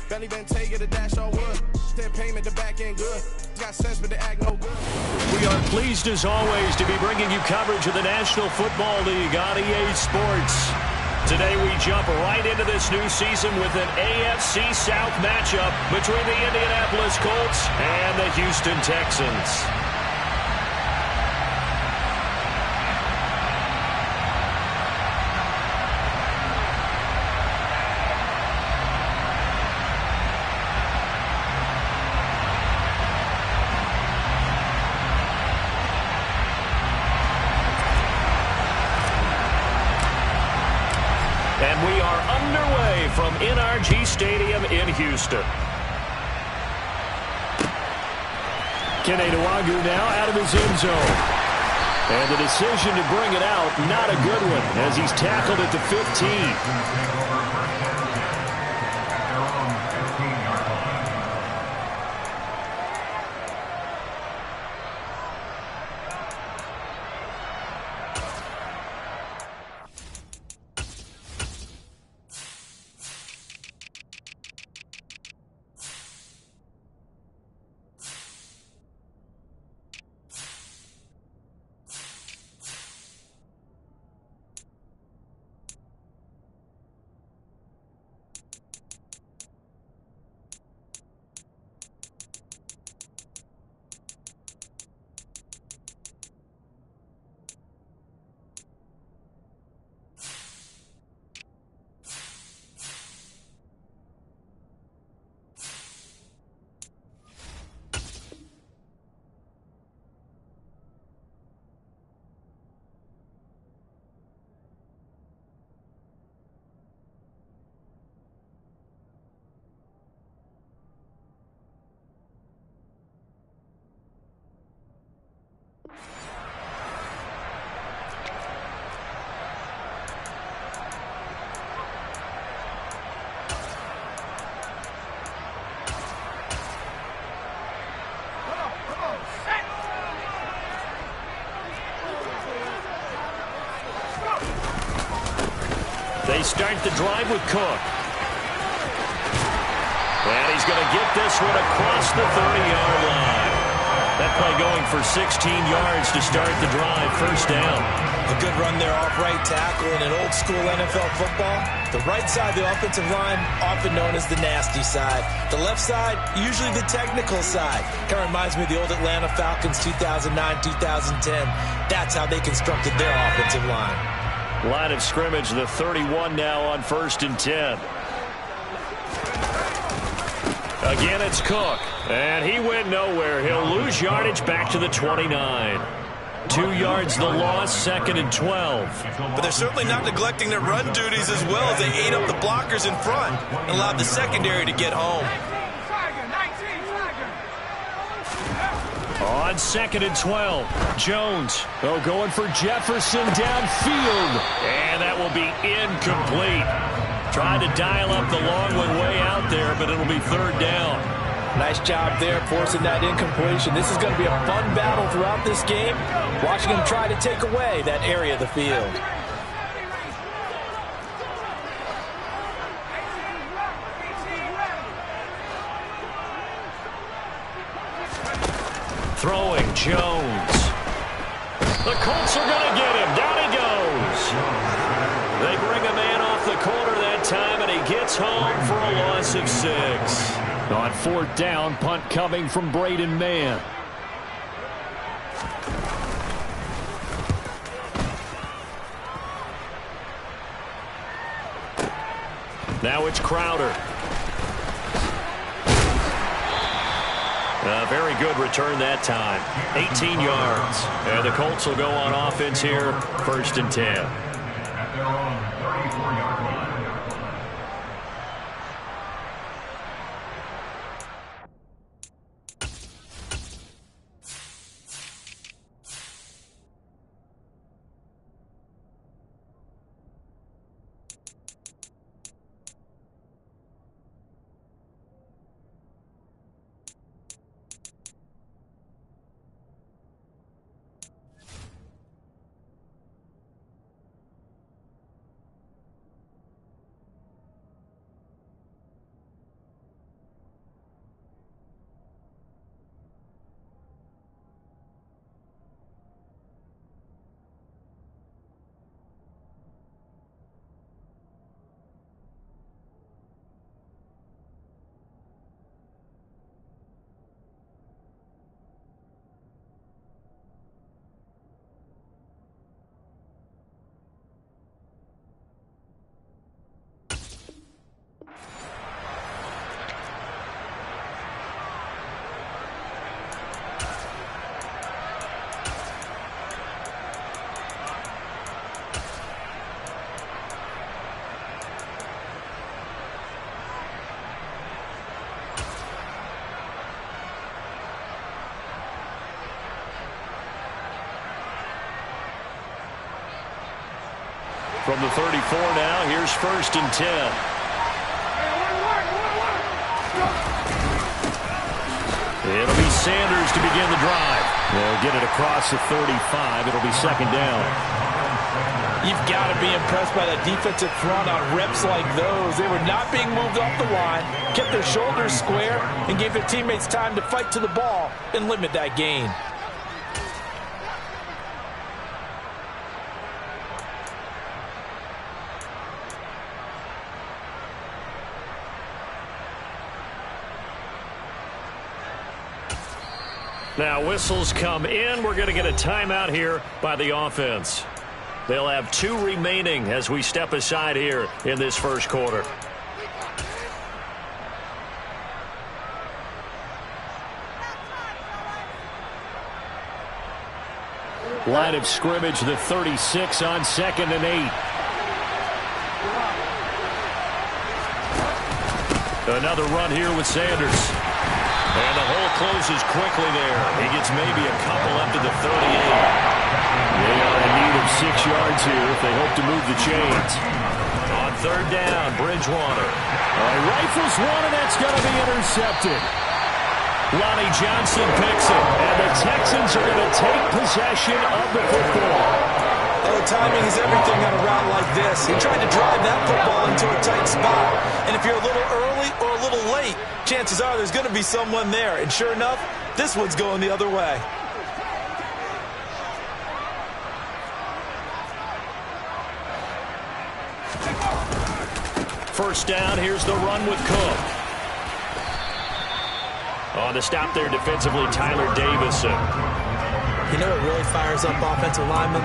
Belly been taking the dash on wood. Then payment the back end good. Got sense but they act no good. We are pleased as always to be bringing you coverage of the National Football League on EA Sports. Today we jump right into this new season with an AFC South matchup between the Indianapolis Colts and the Houston Texans. And we are underway from NRG Stadium in Houston. Keneduagu now out of his end zone. And the decision to bring it out, not a good one, as he's tackled at the 15. They start the drive with Cook. And he's going to get this one across the 30-yard line. That play going for 16 yards to start the drive. First down. A good run there off right tackle in an old-school NFL football. The right side of the offensive line, often known as the nasty side. The left side, usually the technical side. Kind of reminds me of the old Atlanta Falcons 2009-2010. That's how they constructed their offensive line. Line of scrimmage, the 31 now on 1st and 10. Again, it's Cook. And he went nowhere. He'll lose yardage back to the 29. 2 yards the loss, 2nd and 12. But they're certainly not neglecting their run duties as well as they ate up the blockers in front and allowed the secondary to get home. On 2nd and 12, Jones, going for Jefferson downfield. And that will be incomplete. Trying to dial up the long one way out there, but it'll be 3rd down. Nice job there forcing that incompletion. This is going to be a fun battle throughout this game. Watching him try to take away that area of the field. Throwing Jones. The Colts are going to get him. Down he goes. They bring a man off the corner that time, and he gets home for a loss of 6. On 4th down, punt coming from Braden Mann. Now it's Crowder. A very good return that time. 18 yards. And the Colts will go on offense here, 1st and 10. From the 34 now, here's 1st and 10. It'll be Sanders to begin the drive. They'll get it across the 35. It'll be 2nd down. You've got to be impressed by that defensive front on reps like those. They were not being moved off the line, kept their shoulders square, and gave their teammates time to fight to the ball and limit that gain. Now whistles come in. We're going to get a timeout here by the offense. They'll have 2 remaining as we step aside here in this first quarter. Line of scrimmage, the 36 on 2nd and 8. Another run here with Sanders. And the hole closes quickly there. He gets maybe a couple up to the 38. They are in need of 6 yards here if they hope to move the chains. On 3rd down, Bridgewater. Rifles one, and that's going to be intercepted. Lonnie Johnson picks it, and the Texans are going to take possession of the football. Oh, timing is everything on a route like this. He tried to drive that football into a tight spot. And if you're a little early or a little late, chances are there's going to be someone there. And sure enough, this one's going the other way. First down, here's the run with Cook. On the stop there defensively, Tyler Davison. You know what really fires up offensive linemen?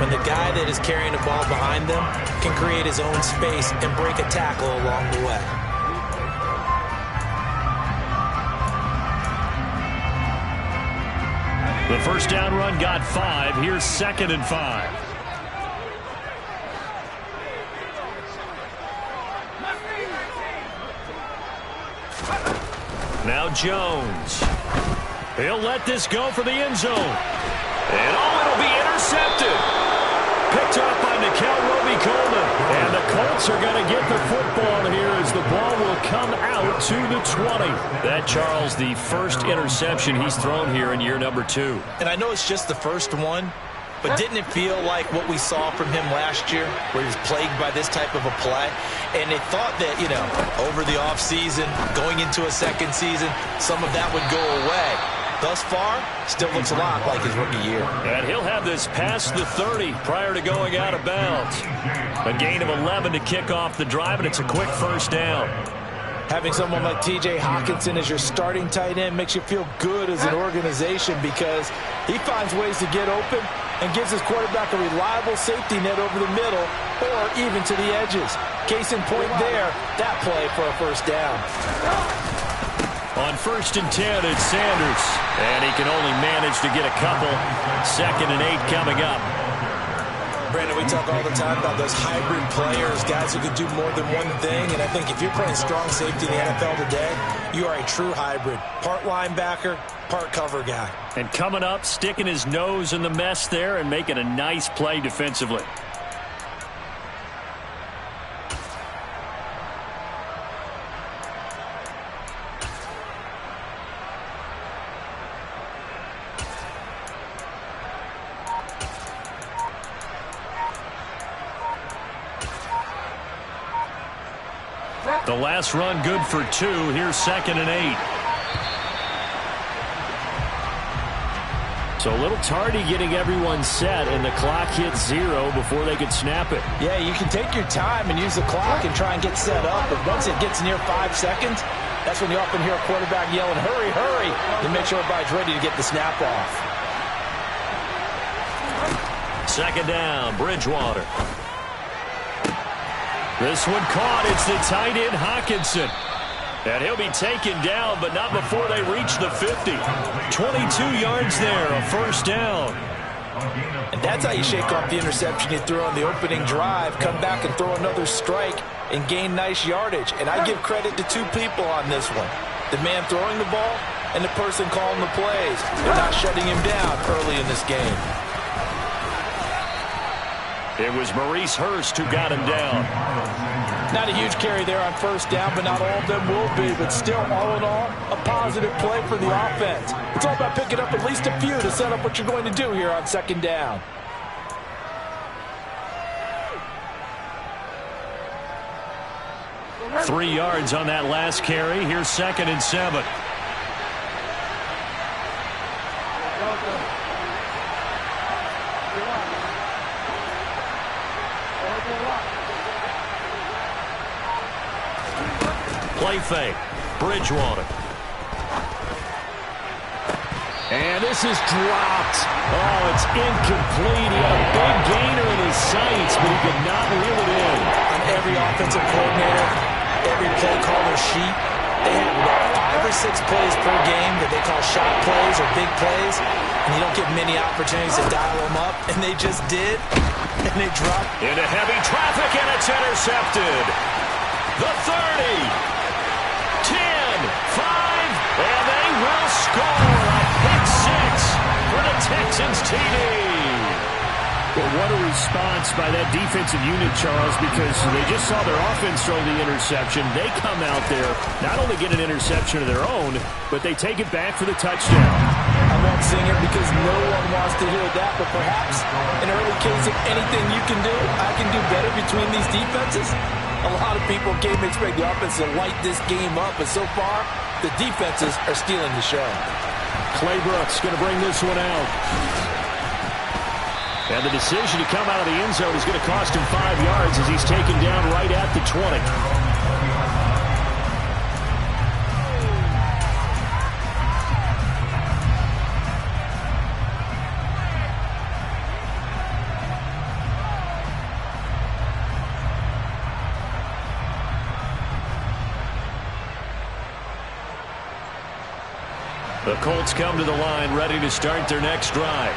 When the guy that is carrying the ball behind them can create his own space and break a tackle along the way. The first down run got 5. Here's 2nd and 5. Now Jones. He'll let this go for the end zone. And it'll be intercepted. Picked up by Nikel Roby-Coleman. And the Colts are going to get the football here as the ball will come out to the 20. That, Charles, the first interception he's thrown here in year number 2. And I know it's just the first one, but didn't it feel like what we saw from him last year, where he was plagued by this type of a play? And they thought that, over the offseason, going into a second season, some of that would go away. Thus far, still looks a lot like his rookie year. And he'll have this past the 30 prior to going out of bounds. A gain of 11 to kick off the drive, and it's a quick first down. Having someone like T.J. Hockenson as your starting tight end makes you feel good as an organization because he finds ways to get open and gives his quarterback a reliable safety net over the middle or even to the edges. Case in point there, that play for a first down. On 1st and 10, it's Sanders. And he can only manage to get a couple. 2nd and 8 coming up. Brandon, we talk all the time about those hybrid players, guys who can do more than one thing. And I think if you're playing strong safety in the NFL today, you are a true hybrid. Part linebacker, part cover guy. And coming up, sticking his nose in the mess there and making a nice play defensively. The last run good for 2. Here's 2nd and 8. So a little tardy getting everyone set, and the clock hits 0 before they could snap it. Yeah, you can take your time and use the clock and try and get set up, but once it gets near 5 seconds, that's when you often hear a quarterback yelling, hurry, hurry, to make sure everybody's ready to get the snap off. 2nd down, Bridgewater. This one caught. It's the tight end, Hockenson. And he'll be taken down, but not before they reach the 50. 22 yards there, a first down. And that's how you shake off the interception you threw on the opening drive, come back and throw another strike and gain nice yardage. And I give credit to 2 people on this one. The man throwing the ball and the person calling the plays. They're not shutting him down early in this game. It was Maurice Hurst who got him down. Not a huge carry there on first down, but not all of them will be. But still, all in all, a positive play for the offense. It's all about picking up at least a few to set up what you're going to do here on second down. Three yards on that last carry. Here's 2nd and 7. Play fake. Bridgewater. And this is dropped. Oh, it's incomplete. He had a big gainer in his sights, but he could not reel it in. On every offensive coordinator, every play caller sheet, they have about 5 or 6 plays per game that they call shot plays or big plays, and you don't get many opportunities to dial them up, and they just did, and they dropped. Into heavy traffic, and it's intercepted. The 30. 10, 5, and they will score a pick 6 for the Texans TD. Well, what a response by that defensive unit, Charles, because they just saw their offense throw the interception. They come out there, not only get an interception of their own, but they take it back for the touchdown. I won't sing it because no one wants to hear that, but perhaps in early case of anything you can do, I can do better between these defenses. A lot of people came to expect the offense to light this game up, but so far, the defenses are stealing the show. Clay Brooks going to bring this one out. And the decision to come out of the end zone is going to cost him 5 yards as he's taken down right at the 20. The Colts come to the line ready to start their next drive.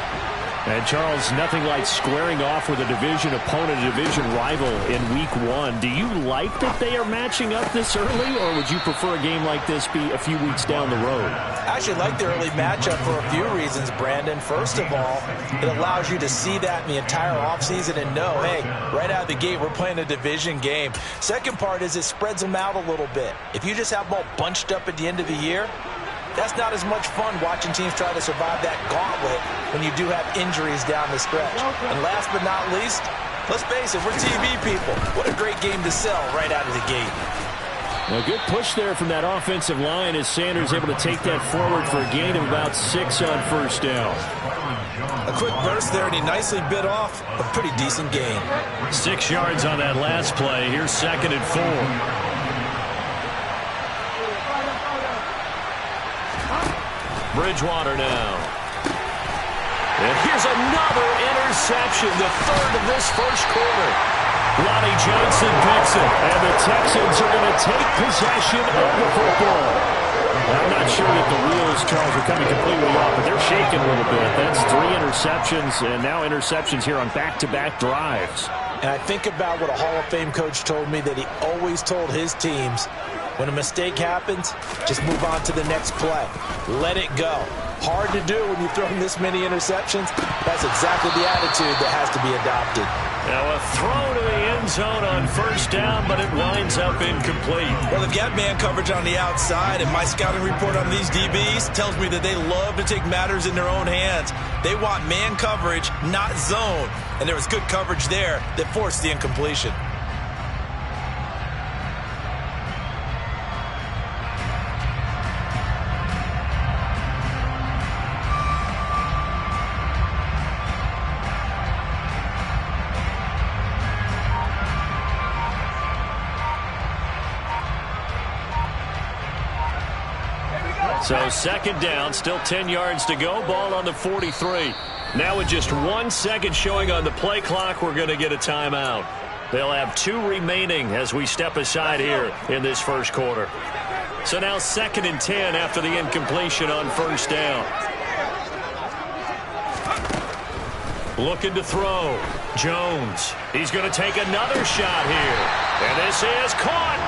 And, Charles, nothing like squaring off with a division opponent, a division rival in Week 1. Do you like that they are matching up this early, or would you prefer a game like this be a few weeks down the road? I actually like the early matchup for a few reasons, Brandon. First of all, it allows you to see that in the entire offseason and know, hey, right out of the gate, we're playing a division game. Second part is it spreads them out a little bit. If you just have them all bunched up at the end of the year, that's not as much fun watching teams try to survive that gauntlet when you do have injuries down the stretch. And last but not least, let's face it, we're TV people. What a great game to sell right out of the gate. A good push there from that offensive line as Sanders able to take that forward for a gain of about 6 on first down. A quick burst there, and he nicely bit off a pretty decent gain. 6 yards on that last play. Here's 2nd and 4. Bridgewater now. And here's another interception, the 3rd of this first quarter. Lonnie Johnson picks it, and the Texans are going to take possession of the football. I'm not sure that the wheels, Charles, are coming completely off, but they're shaking a little bit. That's 3 interceptions, and now interceptions here on back-to-back drives. And I think about what a Hall of Fame coach told me, that he always told his teams, when a mistake happens, just move on to the next play. Let it go. Hard to do when you've thrown this many interceptions. That's exactly the attitude that has to be adopted. Now a throw to the end zone on first down, but it winds up incomplete. Well, they've got man coverage on the outside, and my scouting report on these DBs tells me that they love to take matters in their own hands. They want man coverage, not zone. And there was good coverage there that forced the incompletion. So 2nd down, still 10 yards to go, ball on the 43. Now with just 1 second showing on the play clock, we're going to get a timeout. They'll have 2 remaining as we step aside here in this first quarter. So now 2nd and 10 after the incompletion on first down. Looking to throw. Jones. He's going to take another shot here. And this is caught.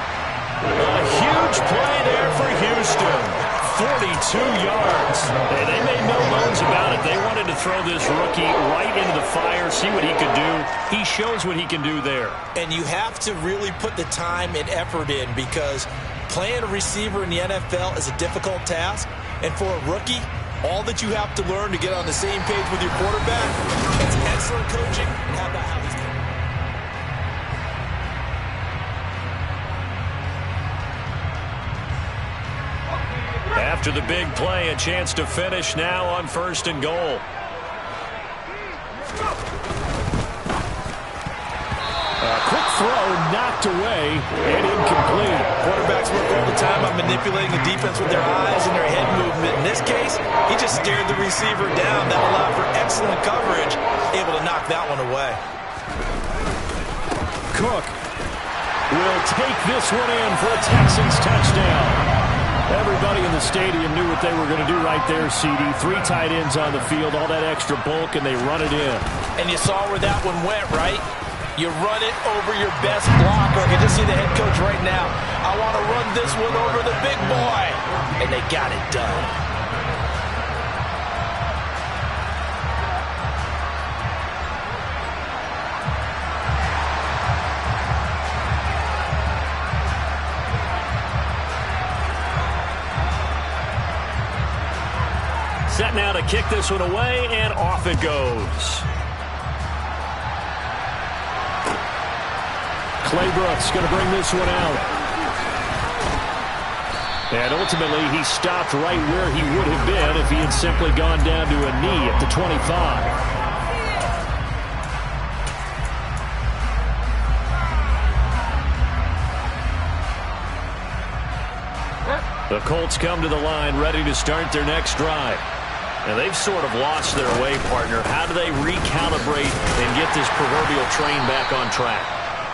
A huge play there for Houston. 42 yards. Hey, they made no bones about it. They wanted to throw this rookie right into the fire, see what he could do. He shows what he can do there. And you have to really put the time and effort in, because playing a receiver in the NFL is a difficult task. And for a rookie, all that you have to learn to get on the same page with your quarterback, it's excellent coaching. And how about how he's doing? After the big play, a chance to finish now on 1st and goal. A quick throw knocked away and incomplete. Quarterbacks work all the time on manipulating the defense with their eyes and their head movement. In this case, he just stared the receiver down. That allowed for excellent coverage, able to knock that one away. Cook will take this one in for a Texans touchdown. Everybody in the stadium knew what they were going to do right there, CD. 3 tight ends on the field, all that extra bulk, and they run it in. And you saw where that one went, right? You run it over your best blocker. I can just see the head coach right now. I want to run this one over the big boy. And they got it done. Set now to kick this one away, and off it goes. Claybrooks going to bring this one out. And ultimately, he stopped right where he would have been if he had simply gone down to a knee at the 25. The Colts come to the line ready to start their next drive. And they've sort of lost their way, partner. How do they recalibrate and get this proverbial train back on track?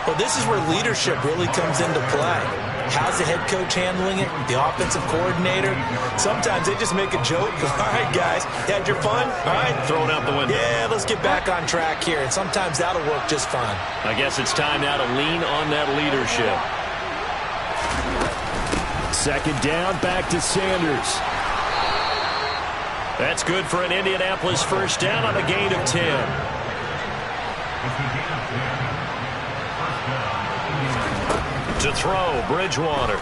Well, this is where leadership really comes into play. How's the head coach handling it? The offensive coordinator? Sometimes they just make a joke. All right, guys, you had your fun? All right. Throw it out the window. Yeah, let's get back on track here. And sometimes that'll work just fine. I guess it's time now to lean on that leadership. Second down, back to Sanders. That's good for an Indianapolis first down on a gain of 10. To throw, Bridgewater.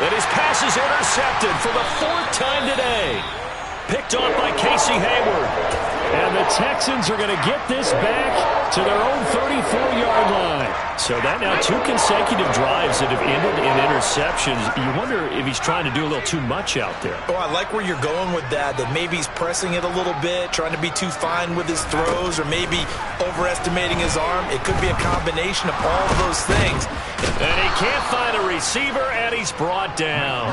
And his pass is intercepted for the 4th time today. Picked off by Casey Hayward. And the Texans are going to get this back to their own 34-yard line. So that now 2 consecutive drives that have ended in interceptions. You wonder if he's trying to do a little too much out there. Oh, I like where you're going with that maybe he's pressing it a little bit, trying to be too fine with his throws, or maybe overestimating his arm. It could be a combination of all of those things. And he can't find a receiver, and he's brought down.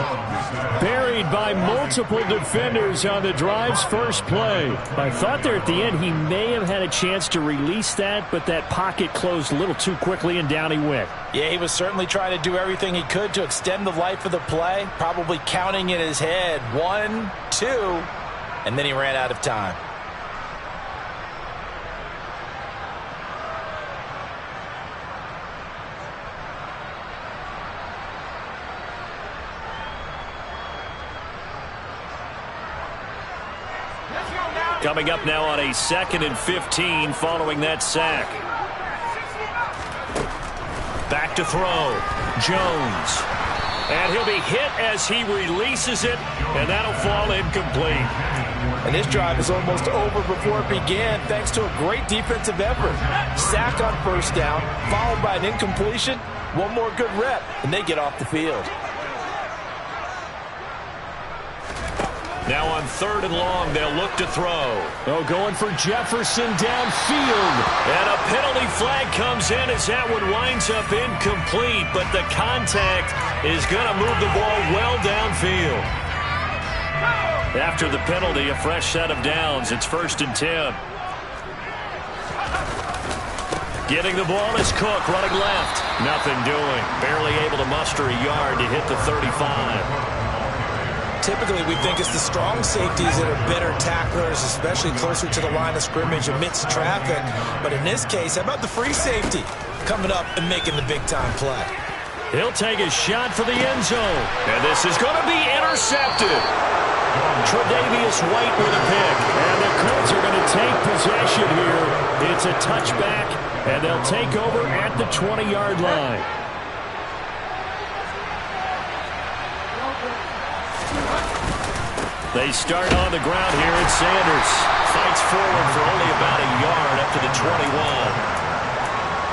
Buried by multiple defenders on the drive's first play. I thought there at the end he may have had a chance to release that, but that pocket closed a little too quickly, and down he went. Yeah, he was certainly trying to do everything he could to extend the life of the play, probably counting in his head 1, 2, and then he ran out of time. Coming up now on a 2nd and 15 following that sack. Back to throw. Jones. And he'll be hit as he releases it, and that'll fall incomplete. And this drive is almost over before it began, thanks to a great defensive effort. Sack on first down, followed by an incompletion. One more good rep, and they get off the field. Now on 3rd and long, they'll look to throw. Oh, going for Jefferson downfield. And a penalty flag comes in as that one winds up incomplete, but the contact is going to move the ball well downfield. After the penalty, a fresh set of downs. It's 1st and 10. Getting the ball is Cook, running left. Nothing doing. Barely able to muster a yard to hit the 35. Typically, we think it's the strong safeties that are better tacklers, especially closer to the line of scrimmage amidst traffic. But in this case, how about the free safety coming up and making the big-time play? He'll take a shot for the end zone. And this is going to be intercepted. Tre'Davious White with a pick. And the Colts are going to take possession here. It's a touchback, and they'll take over at the 20-yard line. They start on the ground here at Sanders. Fights forward for only about a yard up to the 21.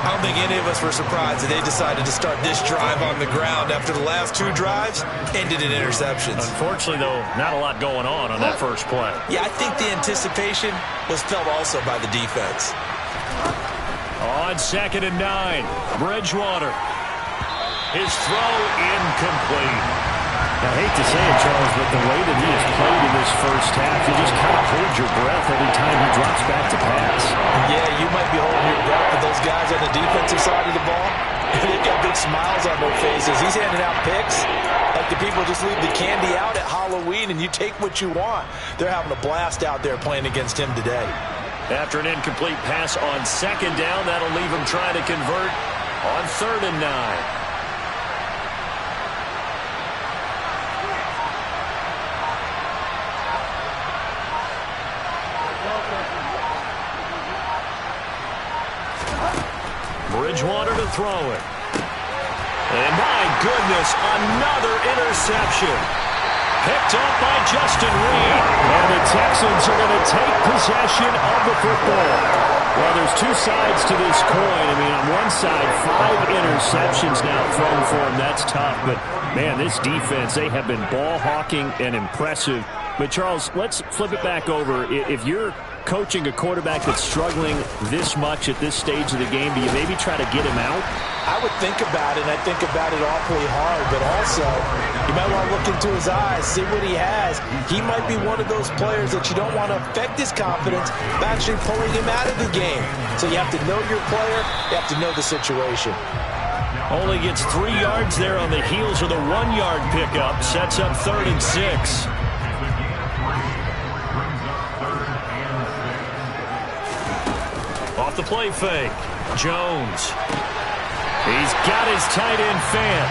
I don't think any of us were surprised that they decided to start this drive on the ground after the last 2 drives ended in interceptions. Unfortunately, though, not a lot going on that first play. Yeah, I think the anticipation was felt also by the defense. On 2nd and 9, Bridgewater. His throw incomplete. I hate to say it, Charles, but the way that he has played in this first half, you just kind of hold your breath every time he drops back to pass. Yeah, you might be holding your breath, but those guys on the defensive side of the ball, they've got big smiles on their faces. He's handing out picks like the people just leave the candy out at Halloween and you take what you want. They're having a blast out there playing against him today. After an incomplete pass on 2nd down, that'll leave him trying to convert on 3rd and 9. Bridgewater to throw it. And my goodness, another interception. Picked up by Justin Reed. And the Texans are going to take possession of the football. Well, there's 2 sides to this coin. I mean, on one side, 5 interceptions now thrown for him. That's tough. But, man, this defense, they have been ball hawking and impressive. But, Charles, let's flip it back over. If you're coaching a quarterback that's struggling this much at this stage of the game, do you maybe try to get him out? I would think about it, and I think about it awfully hard, but also you might want to look into his eyes, see what he has. He might be one of those players that you don't want to affect his confidence by actually pulling him out of the game. So you have to know your player, you have to know the situation. Only gets 3 yards there on the heels of the 1-yard pickup. Sets up 3rd and 6. Off the play fake. Jones. He's got his tight end fan.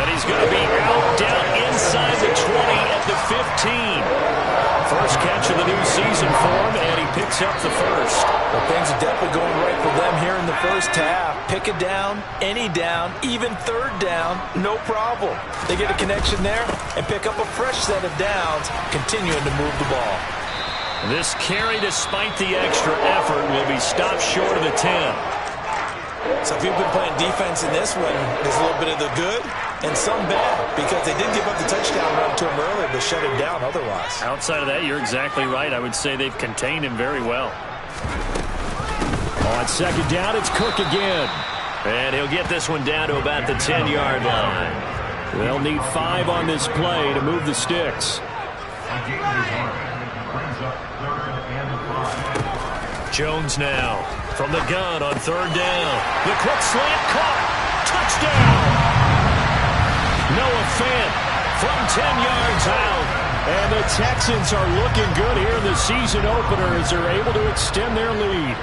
And he's going to be out down inside the 20 at the 15. First catch of the new season for him, and he picks up the first. Well, things are definitely going right for them here in the first half. Pick a down, any down, even 3rd down, no problem. They get a connection there and pick up a fresh set of downs, continuing to move the ball. This carry, despite the extra effort, will be stopped short of the 10. So if you've been playing defense in this one, there's a little bit of the good and some bad, because they did give up the touchdown run to him earlier, but shut him down otherwise. Outside of that, you're exactly right. I would say they've contained him very well. On 2nd down, it's Cook again. And he'll get this one down to about the 10-yard line. They'll need 5 on this play to move the sticks. Jones now from the gun on 3rd down. The quick slant caught. Touchdown. Noah Fant from 10 yards out. And the Texans are looking good here in the season opener as they're able to extend their lead.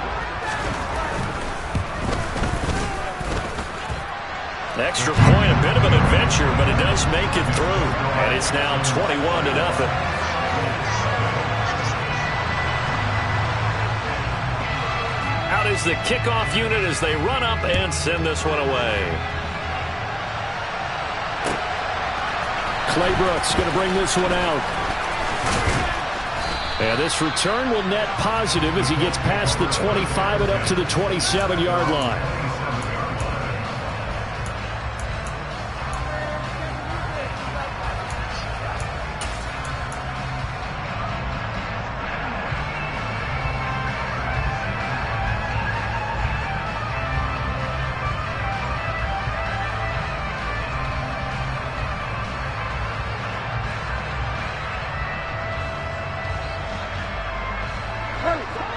Extra point, a bit of an adventure, but it does make it through. And it's now 21-0. Out is the kickoff unit as they run up and send this one away. Claybrooks going to bring this one out. And this return will net positive as he gets past the 25 and up to the 27-yard line.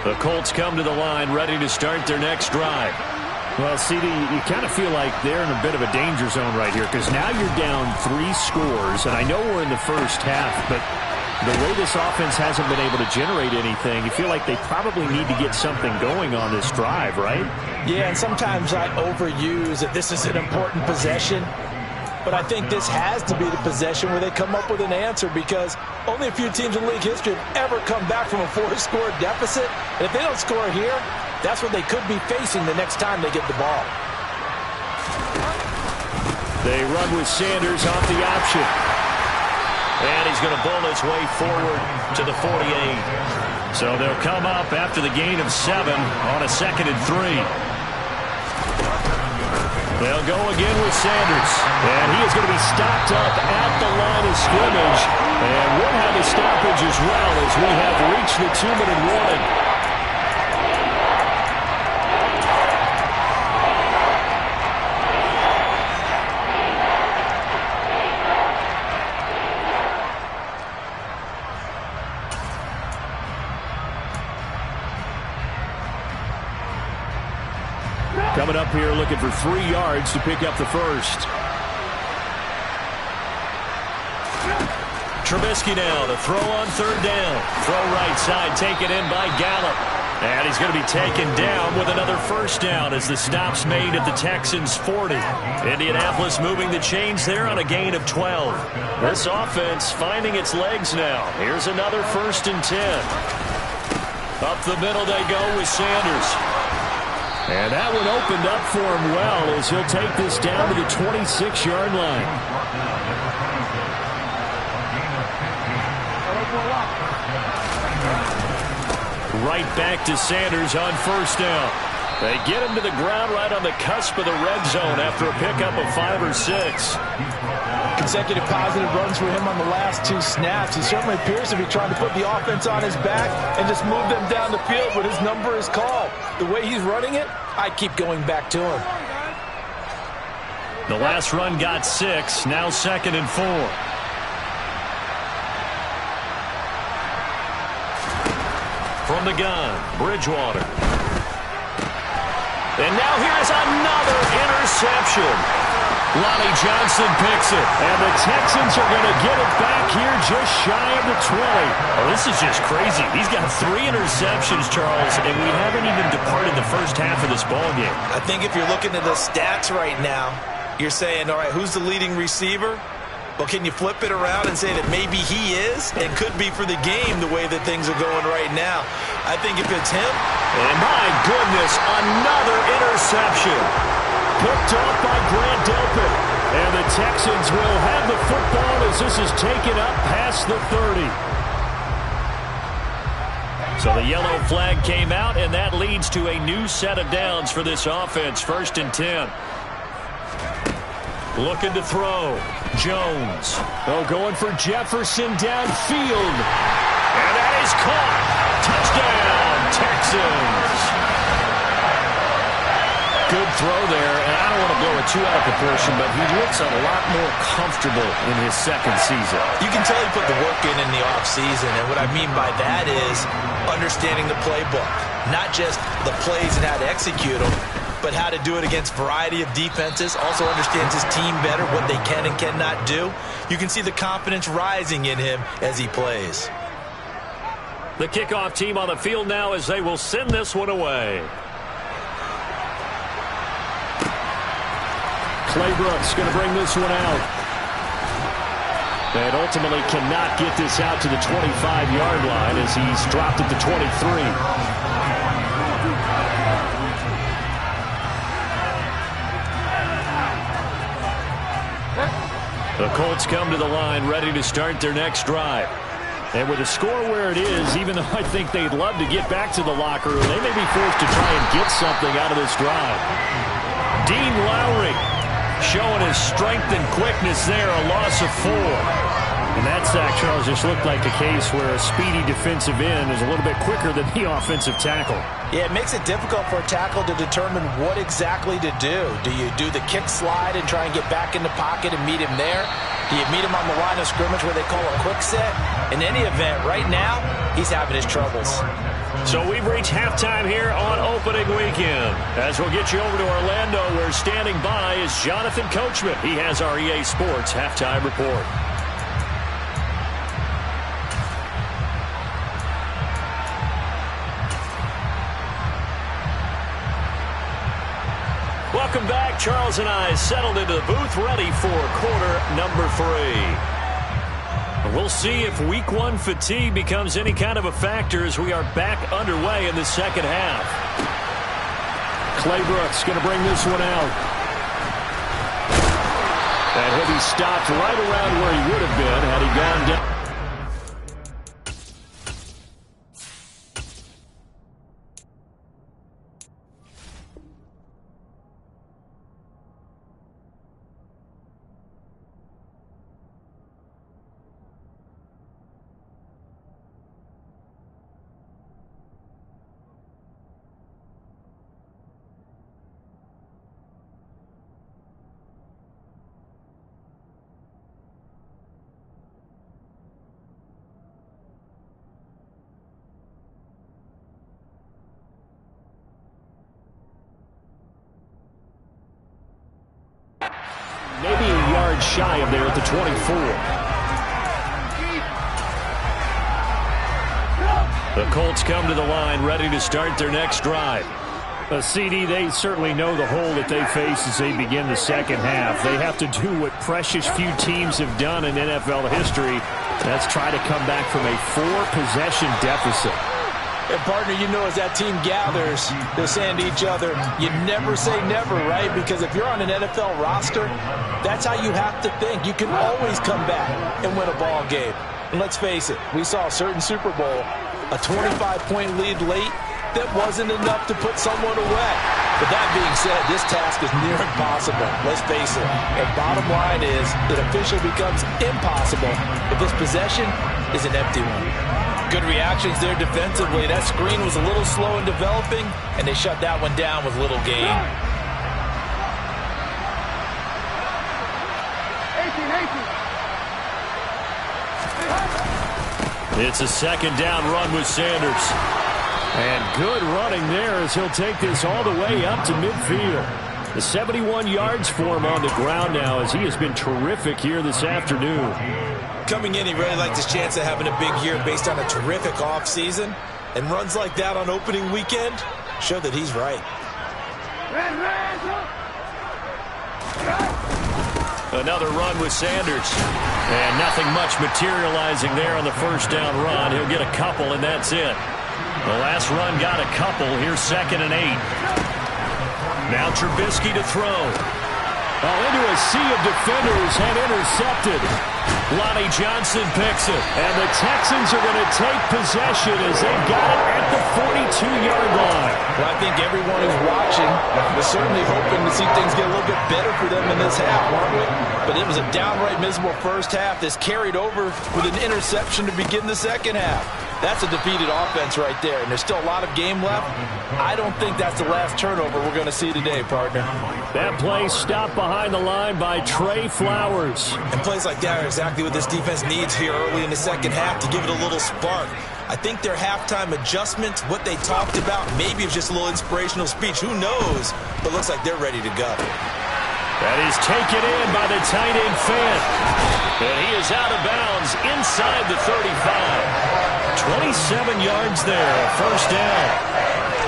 The Colts come to the line ready to start their next drive. Well, CD, you kind of feel like they're in a bit of a danger zone right here because now you're down 3 scores, and I know we're in the first half, but the way this offense hasn't been able to generate anything, you feel like they probably need to get something going on this drive, right? Yeah, and sometimes I overuse that this is an important possession. but I think this has to be the possession where they come up with an answer, because only a few teams in league history have ever come back from a 4-score deficit. And if they don't score here, that's what they could be facing the next time they get the ball. They run with Sanders off the option. And he's going to bull his way forward to the 48. So they'll come up after the gain of 7 on a 2nd and 3. They'll go again with Sanders. And he is going to be stopped up at the line of scrimmage. And we'll have a stoppage as well as we have reached the 2-minute warning. Coming up here looking for 3 yards to pick up the first. Trubisky now to throw on 3rd down. Throw right side, taken in by Gallup. And he's going to be taken down with another 1st down as the stop's made at the Texans' 40. Indianapolis moving the chains there on a gain of 12. This offense finding its legs now. Here's another 1st and 10. Up the middle they go with Sanders. And that one opened up for him well as he'll take this down to the 26-yard line. Right back to Sanders on 1st down. They get him to the ground right on the cusp of the red zone after a pickup of 5 or 6. Consecutive positive runs for him on the last 2 snaps. He certainly appears to be trying to put the offense on his back and just move them down the field when his number is called. The way he's running it, I keep going back to him. The last run got 6, now 2nd and 4. From the gun, Bridgewater. And now here's another interception. Lonnie Johnson picks it. And the Texans are going to get it back here just shy of the 20. Oh, this is just crazy. He's got 3 interceptions, Charles, and we haven't even departed the first half of this ballgame. I think if you're looking at the stats right now, you're saying, all right, who's the leading receiver? Well, can you flip it around and say that maybe he is and could be for the game the way that things are going right now? I think if it's him. And my goodness, another interception. Picked off by Grant Delpit. And the Texans will have the football as this is taken up past the 30. So the yellow flag came out, and that leads to a new set of downs for this offense. 1st and 10. Looking to throw. Jones. Oh, going for Jefferson downfield. And that is caught. Touchdown, Texans. Good throw there, and I don't want to blow it too out of proportion, but he looks a lot more comfortable in his 2nd season. You can tell he put the work in the offseason, and what I mean by that is understanding the playbook. Not just the plays and how to execute them, but how to do it against a variety of defenses. Also understands his team better, what they can and cannot do. You can see the confidence rising in him as he plays. The kickoff team on the field now as they will send this one away. Claybrooks going to bring this one out. And ultimately cannot get this out to the 25-yard line as he's dropped at the 23. The Colts come to the line ready to start their next drive. And with the score where it is, even though I think they'd love to get back to the locker room, they may be forced to try and get something out of this drive. Dean Lowry showing his strength and quickness there, a loss of 4. And that sack, Charles, just looked like a case where a speedy defensive end is a little bit quicker than the offensive tackle. Yeah, it makes it difficult for a tackle to determine what exactly to do. Do you do the kick slide and try and get back in the pocket and meet him there? Do you meet him on the line of scrimmage where they call a quick set? In any event, right now, he's having his troubles. So we've reached halftime here on opening weekend. As we'll get you over to Orlando, where standing by is Jonathan Coachman. He has our EA Sports halftime report. Welcome back Charles and I settled into the booth ready for quarter number 3. We'll see if week 1 fatigue becomes any kind of a factor as we are back underway in the second half. Claybrooks going to bring this one out. And he'll be stopped right around where he would have been had he gone down. Maybe a yard shy of there at the 24. The Colts come to the line ready to start their next drive. CD, they certainly know the hole that they face as they begin the second half. They have to do what precious few teams have done in NFL history. That's try to come back from a 4-possession deficit. And, partner, you know as that team gathers, they're saying to each other, you never say never, right? Because if you're on an NFL roster, that's how you have to think. You can always come back and win a ball game. And let's face it, we saw a certain Super Bowl, a 25-point lead late that wasn't enough to put someone away. But that being said, this task is near impossible. Let's face it. And bottom line is, it officially becomes impossible if this possession is an empty one. Good reactions there defensively. That screen was a little slow in developing, and they shut that one down with little gain. It's a second down run with Sanders. And good running there as he'll take this all the way up to midfield. The 71 yards for him on the ground now as he has been terrific here this afternoon. Coming in, he really liked his chance of having a big year based on a terrific offseason. And runs like that on opening weekend show that he's right. Another run with Sanders. And nothing much materializing there on the first down run. He'll get a couple, and that's it. The last run got a couple. Here's 2nd and 8. Now Trubisky to throw. Into a sea of defenders and intercepted. Lonnie Johnson picks it. And the Texans are going to take possession as they've got it at the 42-yard line. Well, I think everyone who's watching was certainly hoping to see things get a little bit better for them in this half, weren't we? But it was a downright miserable first half that's carried over with an interception to begin the second half. That's a defeated offense right there, and there's still a lot of game left. I don't think that's the last turnover we're going to see today, partner. That play stopped behind the line by Trey Flowers. And plays like that are exactly what this defense needs here early in the second half to give it a little spark. I think their halftime adjustment, what they talked about, maybe it was just a little inspirational speech. Who knows? But looks like they're ready to go. That is taken in by the tight end Fant. And he is out of bounds inside the 35. 27 yards there, first down.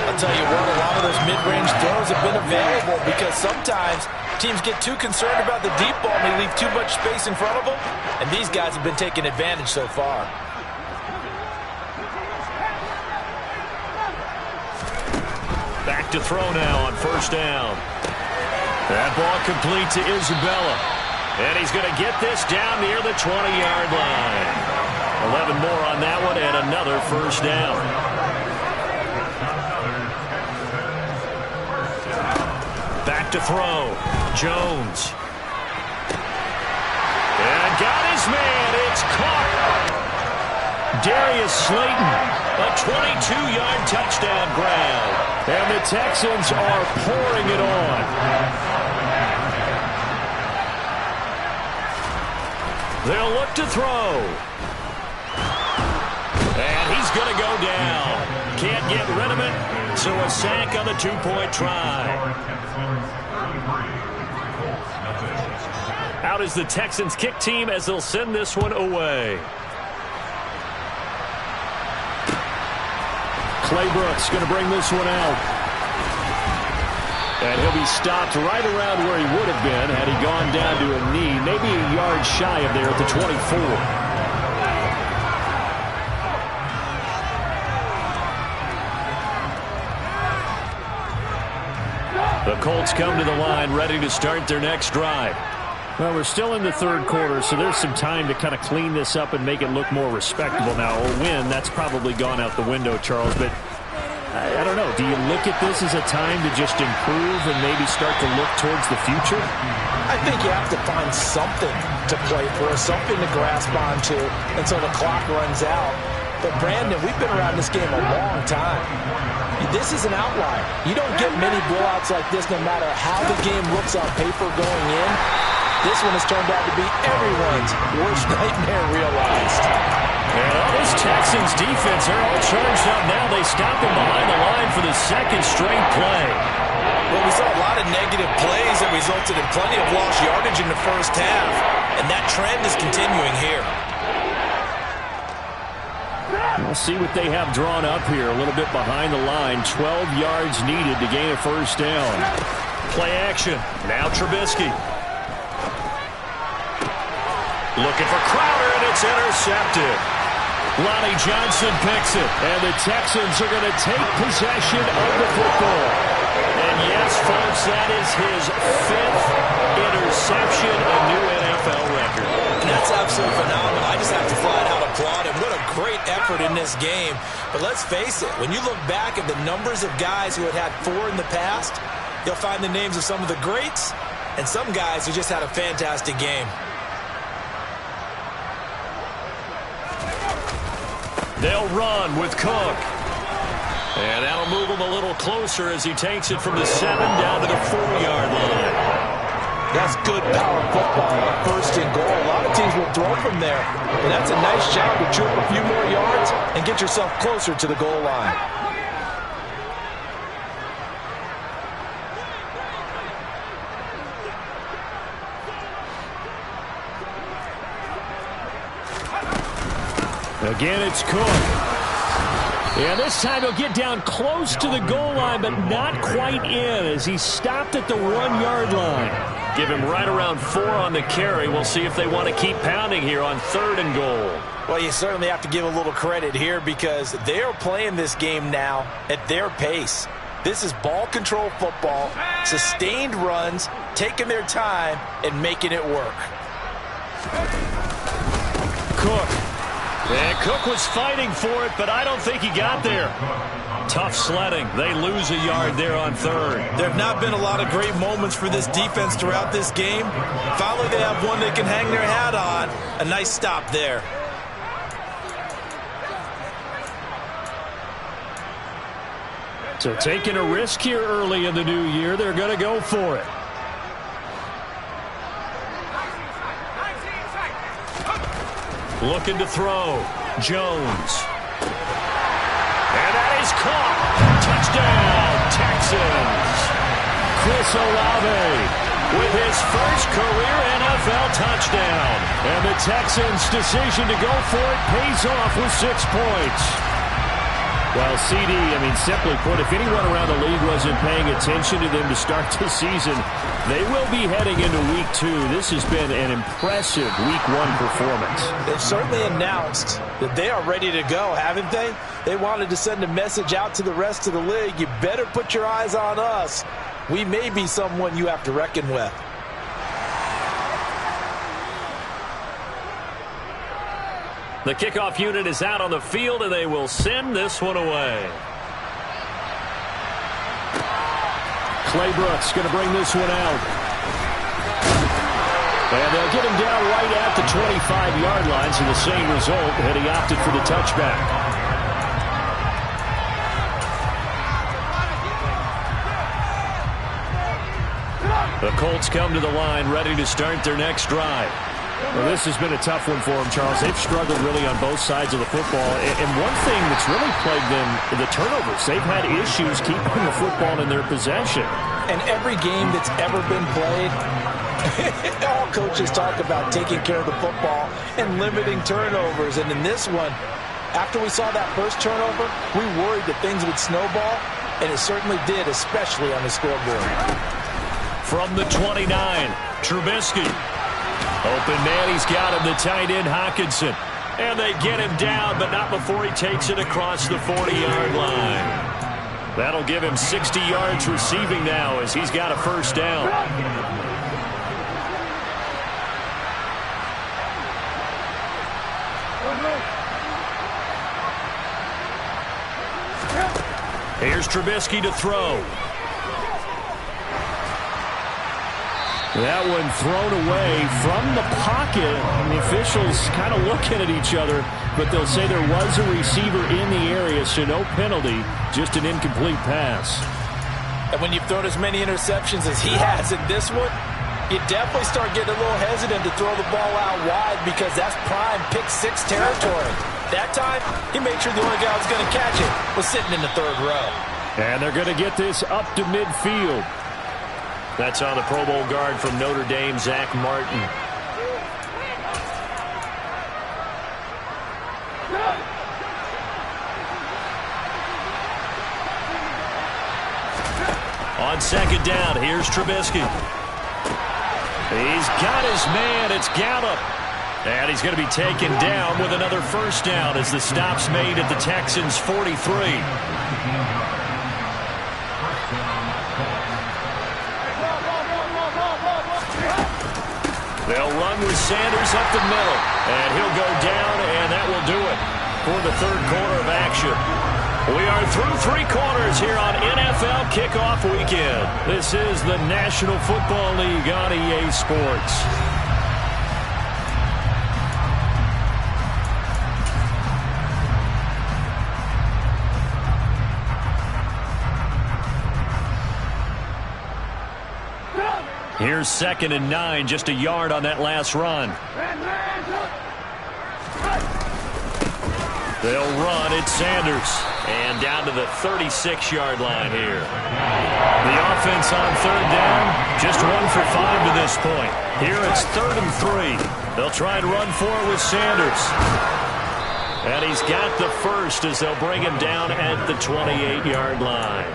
I'll tell you what, a lot of those mid-range throws have been available because sometimes teams get too concerned about the deep ball and they leave too much space in front of them. And these guys have been taking advantage so far. Back to throw now on first down. That ball complete to Isabella. And he's going to get this down near the 20-yard line. 11 more on that one and another first down. Back to throw. Jones. And got his man. It's caught. Darius Slayton. A 22-yard touchdown grab. And the Texans are pouring it on. They'll look to throw. And he's going to go down. Can't get rid of it, so a sack on the two-point try. Out is the Texans kick team as they'll send this one away. Claybrooks going to bring this one out. And he'll be stopped right around where he would have been had he gone down to a knee, maybe a yard shy of there at the 24. The Colts come to the line ready to start their next drive. Well, we're still in the third quarter, so there's some time to kind of clean this up and make it look more respectable now. A win, that's probably gone out the window, Charles, but I don't know. Do you look at this as a time to just improve and maybe start to look towards the future? I think you have to find something to play for, something to grasp onto until the clock runs out. But, Brandon, we've been around this game a long time. This is an outlier. You don't get many blowouts like this no matter how the game looks on paper going in. This one has turned out to be everyone's worst nightmare realized. And this Texans defense, they're all charged up now. They stop him behind the line for the second straight play. Well, we saw a lot of negative plays that resulted in plenty of lost yardage in the first half, and that trend is continuing here. We'll see what they have drawn up here. A little bit behind the line. 12 yards needed to gain a first down. Play action. Now Trubisky. Looking for Crowder, and it's intercepted. Lonnie Johnson picks it. And the Texans are going to take possession of the football. And yes, folks, that is his 5th interception, a new NFL record. And that's absolutely phenomenal. I just have to flat out applaud him. What a great effort in this game. But let's face it, when you look back at the numbers of guys who had 4 in the past, you'll find the names of some of the greats and some guys who just had a fantastic game. They'll run with Cook. And that'll move him a little closer as he takes it from the 7 down to the 4-yard line. That's good power football on 1st and goal. A lot of teams will throw from there. But that's a nice job to troop a few more yards and get yourself closer to the goal line. Again, it's Cook. Yeah, this time he'll get down close to the goal line, but not quite in as he stopped at the 1-yard line. Give him right around 4 on the carry. We'll see if they want to keep pounding here on 3rd and goal. Well, you certainly have to give a little credit here because they are playing this game now at their pace. This is ball control football, sustained runs, taking their time, and making it work. Cook. And Cook was fighting for it, but I don't think he got there. Tough sledding. They lose a yard there on 3rd. There have not been a lot of great moments for this defense throughout this game. Finally, they have one they can hang their hat on. A nice stop there. So taking a risk here early in the new year, they're going to go for it. Looking to throw. Jones. And that is caught. Touchdown, Texans. Chris Olave with his first career NFL touchdown. And the Texans' decision to go for it pays off with 6 points. Well, CD, simply put, if anyone around the league wasn't paying attention to them to start the season, they will be heading into Week 2. This has been an impressive Week 1 performance. They've certainly announced that they are ready to go, haven't they? They wanted to send a message out to the rest of the league. You better put your eyes on us. We may be someone you have to reckon with. The kickoff unit is out on the field, and they will send this one away. Clay Brooks going to bring this one out. And they'll get him down right at the 25-yard line, so the same result, and he opted for the touchback. The Colts come to the line ready to start their next drive. Well, this has been a tough one for them, Charles. They've struggled really on both sides of the football. And one thing that's really plagued them, the turnovers. They've had issues keeping the football in their possession. And every game that's ever been played, all coaches talk about taking care of the football and limiting turnovers. And in this one, after we saw that first turnover, we worried that things would snowball. and it certainly did, especially on the scoreboard. From the 29, Trubisky. Open man, he's got him, the tight end, Hockenson. And they get him down, but not before he takes it across the 40-yard line. That'll give him 60 yards receiving now as he's got a first down. Here's Trubisky to throw. That one thrown away from the pocket. And the officials kind of looking at each other, but they'll say there was a receiver in the area, so no penalty, just an incomplete pass. And when you've thrown as many interceptions as he has in this one, you definitely start getting a little hesitant to throw the ball out wide because that's prime pick-6 territory. That time, he made sure the only guy who was going to catch it was sitting in the third row. And they're going to get this up to midfield. That's on the Pro Bowl guard from Notre Dame, Zach Martin. On second down, here's Trubisky. He's got his man. It's Gallup. And he's going to be taken down with another first down as the stop's made at the Texans' 43. They'll run with Sanders up the middle. And he'll go down, and that will do it for the third quarter of action. We are through 3 quarters here on NFL Kickoff Weekend. This is the National Football League on EA Sports. Here's 2nd and 9, just a yard on that last run. They'll run. It's Sanders. And down to the 36-yard line here. The offense on third down, just 1 for 5 to this point. Here it's 3rd and 3. They'll try and run for it with Sanders. And he's got the first as they'll bring him down at the 28-yard line.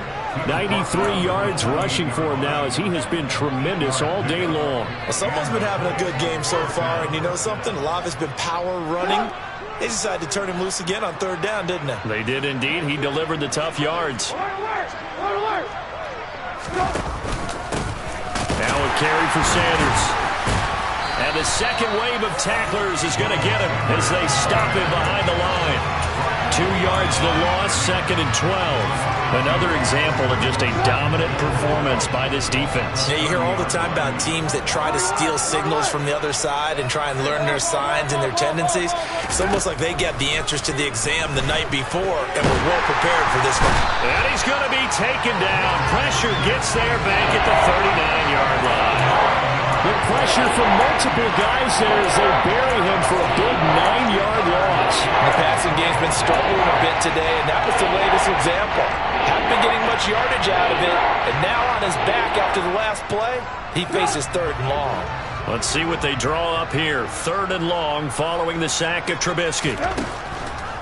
93 yards rushing for him now as he has been tremendous all day long. Well, someone's been having a good game so far, and you know something? A lot of it's been power running. They decided to turn him loose again on third down, didn't they? They did indeed. He delivered the tough yards. Now a carry for Sanders. And the second wave of tacklers is going to get him as they stop him behind the line. 2 yards the loss, 2nd and 12. Another example of just a dominant performance by this defense. Yeah, you hear all the time about teams that try to steal signals from the other side and try and learn their signs and their tendencies. It's almost like they get the answers to the exam the night before and were well prepared for this one. And he's going to be taken down. Pressure gets there back at the 39-yard line. The pressure from multiple guys there as they bury him for a big 9-yard loss. The passing game's been struggling a bit today, and that was the latest example. Haven't been getting much yardage out of it, and now on his back after the last play, he faces 3rd and long. Let's see what they draw up here. 3rd and long following the sack of Trubisky.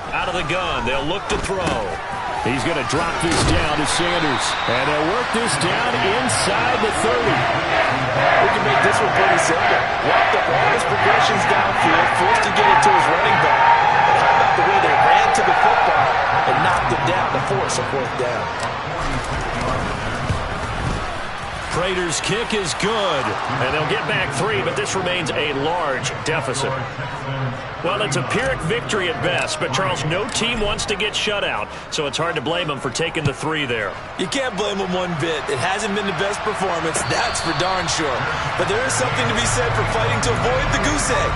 Out of the gun, they'll look to throw. He's going to drop this down to Sanders. And they'll work this down inside the 30. We can make this one pretty simple. Walk up all his progressions downfield, forced to get it to his running back. But how about the way they ran to the football and knocked him down to force a 4th down? Prater's kick is good. And they'll get back 3, but this remains a large deficit. Well, it's a Pyrrhic victory at best, but Charles, no team wants to get shut out, so it's hard to blame them for taking the 3 there. You can't blame them one bit. It hasn't been the best performance, that's for darn sure. But there is something to be said for fighting to avoid the goose egg,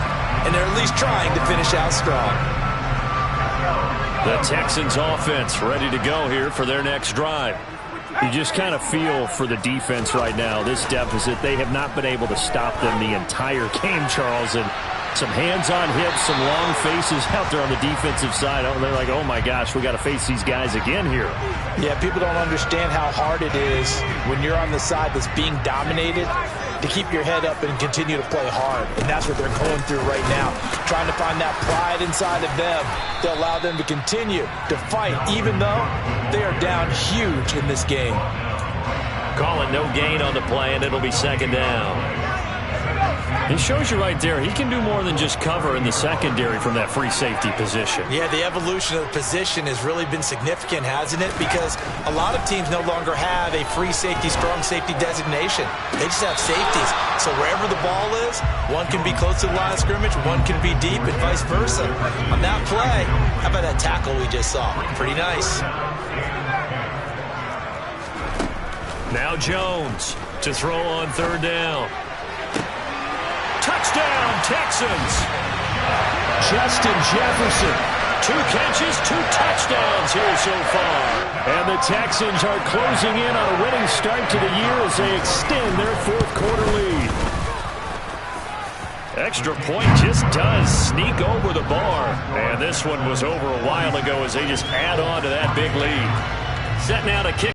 and they're at least trying to finish out strong. The Texans offense ready to go here for their next drive. You just kind of feel for the defense right now, this deficit. They have not been able to stop them the entire game, Charles, and Some hands on hips, some long faces out there on the defensive side. They're like, oh my gosh, we got to face these guys again here. Yeah, people don't understand how hard it is when you're on the side that's being dominated to keep your head up and continue to play hard. And that's what they're going through right now, trying to find that pride inside of them to allow them to continue to fight, even though they are down huge in this game. Call it no gain on the play, and it'll be second down. It shows you right there, he can do more than just cover in the secondary from that free safety position. Yeah, the evolution of the position has really been significant, hasn't it? Because a lot of teams no longer have a free safety, strong safety designation. They just have safeties. So wherever the ball is, one can be close to the line of scrimmage, one can be deep, and vice versa. On that play, how about that tackle we just saw? Pretty nice. Now Jones to throw on third down. Touchdown, Texans. Justin Jefferson. 2 catches, 2 touchdowns here so far. And the Texans are closing in on a winning start to the year as they extend their fourth-quarter lead. Extra point just does sneak over the bar. And this one was over a while ago as they just add on to that big lead. Set now to kick.